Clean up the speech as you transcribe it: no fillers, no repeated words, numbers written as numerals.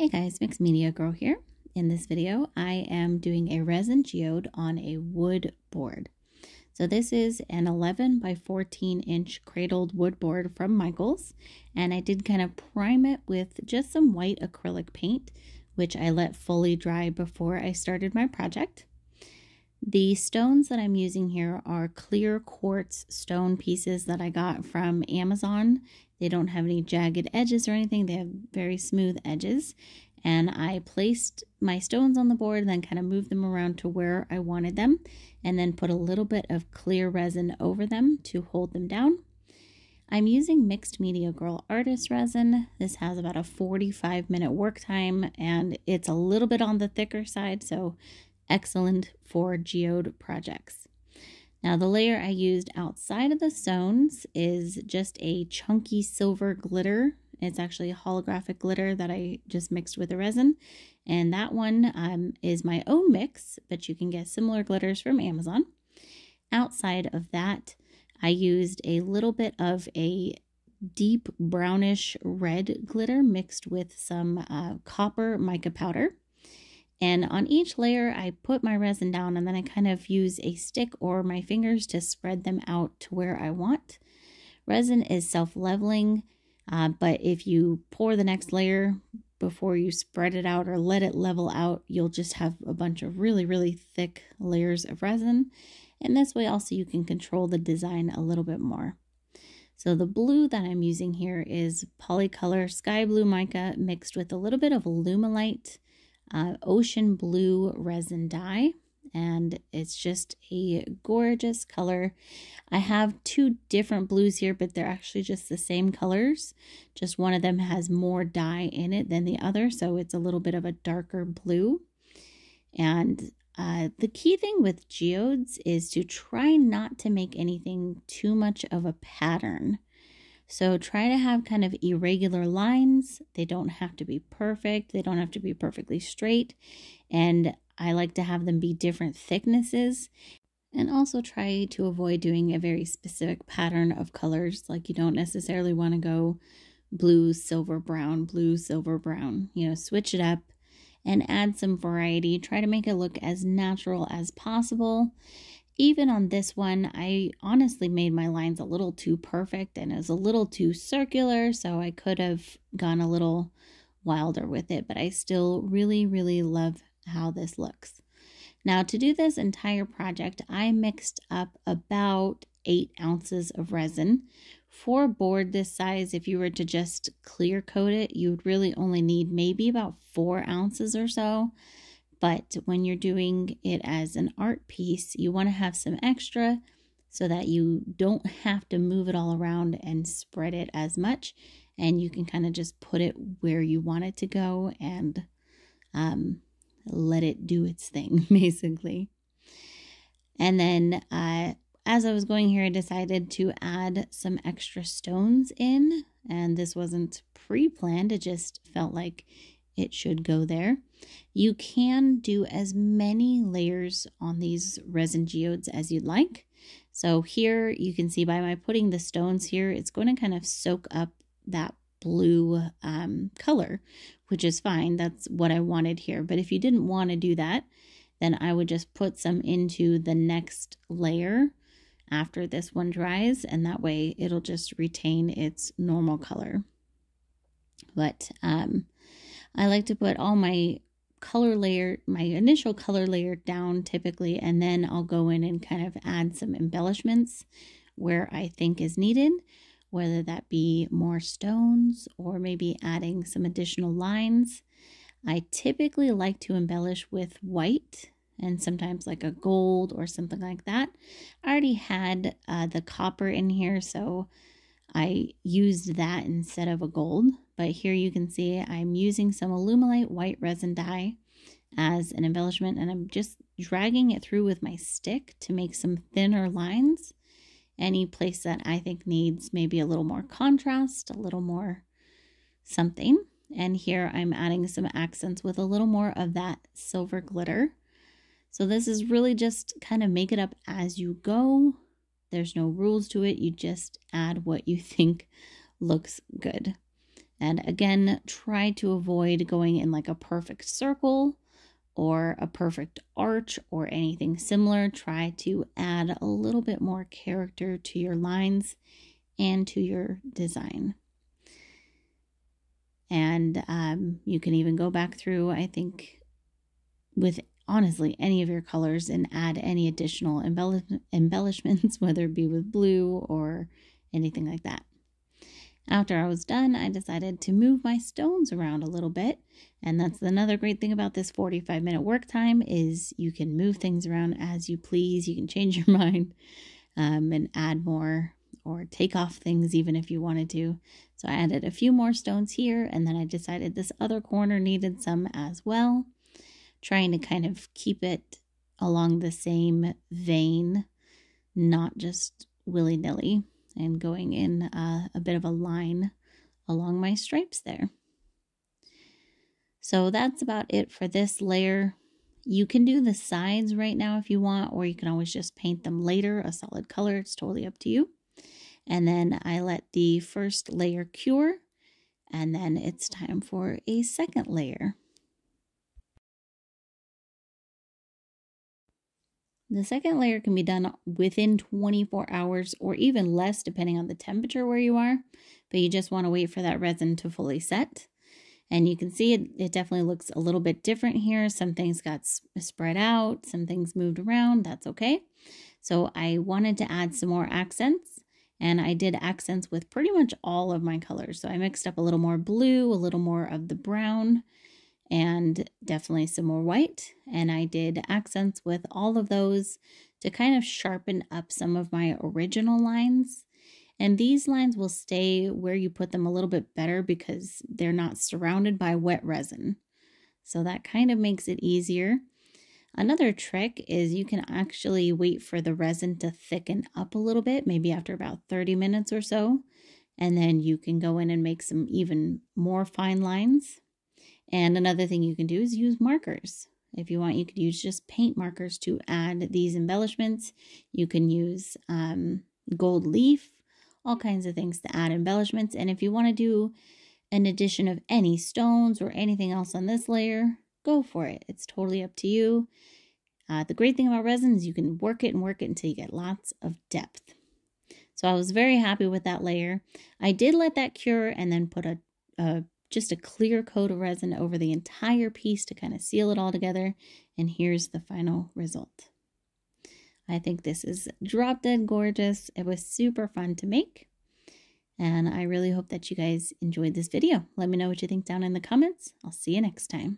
Hey guys, Mixed Media Girl here. In this video, I am doing a resin geode on a wood board. So this is an 11 by 14 inch cradled wood board from Michaels, and I did kind of prime it with just some white acrylic paint, which I let fully dry before I started my project. The stones that I'm using here are clear quartz stone pieces that I got from Amazon. They don't have any jagged edges or anything. They have very smooth edges. And I placed my stones on the board and then kind of moved them around to where I wanted them, and then put a little bit of clear resin over them to hold them down. I'm using Mixed Media Girl Artist resin. This has about a 45-minute work time, and it's a little bit on the thicker side, so excellent for geode projects. Now the layer I used outside of the stones is just a chunky silver glitter. It's actually a holographic glitter that I just mixed with the resin. And that one is my own mix, but you can get similar glitters from Amazon. Outside of that, I used a little bit of a deep brownish red glitter mixed with some copper mica powder. And on each layer, I put my resin down and then I kind of use a stick or my fingers to spread them out to where I want. Resin is self-leveling, but if you pour the next layer before you spread it out or let it level out, you'll just have a bunch of really, really thick layers of resin. And this way also you can control the design a little bit more. So the blue that I'm using here is Polycolor Sky Blue Mica mixed with a little bit of Lumelite ocean blue resin dye, and it's just a gorgeous color. I have two different blues here, but they're actually just the same colors. Just one of them has more dye in it than the other, so it's a little bit of a darker blue. And the key thing with geodes is to try not to make anything too much of a pattern. So try to have kind of irregular lines. They don't have to be perfect. They don't have to be perfectly straight. And I like to have them be different thicknesses. And also try to avoid doing a very specific pattern of colors. Like you don't necessarily want to go blue, silver, brown, blue, silver, brown. You know, switch it up and add some variety. Try to make it look as natural as possible. Even on this one, I honestly made my lines a little too perfect and it was a little too circular, so I could have gone a little wilder with it, but I still really, really love how this looks. Now to do this entire project, I mixed up about 8 ounces of resin. For a board this size, if you were to just clear coat it, you would really only need maybe about 4 ounces or so. But when you're doing it as an art piece, you want to have some extra so that you don't have to move it all around and spread it as much. And you can kind of just put it where you want it to go and let it do its thing, basically. And then as I was going here, I decided to add some extra stones in. And this wasn't pre-planned. It just felt like it should go there. You can do as many layers on these resin geodes as you'd like. So here you can see by my putting the stones here, it's going to kind of soak up that blue color, which is fine. That's what I wanted here. But if you didn't want to do that, then I would just put some into the next layer after this one dries, and that way it'll just retain its normal color. But I like to put all my color layer, my initial color layer down typically, and then I'll go in and kind of add some embellishments where I think is needed, whether that be more stones or maybe adding some additional lines. I typically like to embellish with white and sometimes like a gold or something like that. I already had the copper in here, so I used that instead of a gold. But here you can see I'm using some Lumelite white resin dye as an embellishment, and I'm just dragging it through with my stick to make some thinner lines. Any place that I think needs maybe a little more contrast, a little more something. And here I'm adding some accents with a little more of that silver glitter. So this is really just kind of make it up as you go. There's no rules to it. You just add what you think looks good. And again, try to avoid going in like a perfect circle or a perfect arch or anything similar. Try to add a little bit more character to your lines and to your design. And you can even go back through, I think, with honestly any of your colors and add any additional embellishments, whether it be with blue or anything like that. After I was done, I decided to move my stones around a little bit. And that's another great thing about this 45-minute work time is you can move things around as you please. You can change your mind and add more or take off things even if you wanted to. So I added a few more stones here, and then I decided this other corner needed some as well, trying to kind of keep it along the same vein, not just willy-nilly, and going in a bit of a line along my stripes there. So that's about it for this layer. You can do the sides right now if you want, or you can always just paint them later, a solid color. It's totally up to you. And then I let the first layer cure, and then it's time for a second layer. The second layer can be done within 24 hours or even less depending on the temperature where you are, but you just want to wait for that resin to fully set. And you can see it definitely looks a little bit different here. Some things got spread out, some things moved around, that's okay. So I wanted to add some more accents, and I did accents with pretty much all of my colors. So I mixed up a little more blue, a little more of the brown, and definitely some more white. And I did accents with all of those to kind of sharpen up some of my original lines. And these lines will stay where you put them a little bit better because they're not surrounded by wet resin. So that kind of makes it easier. Another trick is you can actually wait for the resin to thicken up a little bit, maybe after about 30 minutes or so. And then you can go in and make some even more fine lines. And another thing you can do is use markers. If you want, you could use just paint markers to add these embellishments. You can use gold leaf, all kinds of things to add embellishments. And if you want to do an addition of any stones or anything else on this layer, go for it. It's totally up to you. The great thing about resin is you can work it and work it until you get lots of depth. So I was very happy with that layer. I did let that cure and then put just a clear coat of resin over the entire piece to kind of seal it all together. And here's the final result. I think this is drop dead gorgeous. It was super fun to make. And I really hope that you guys enjoyed this video. Let me know what you think down in the comments. I'll see you next time.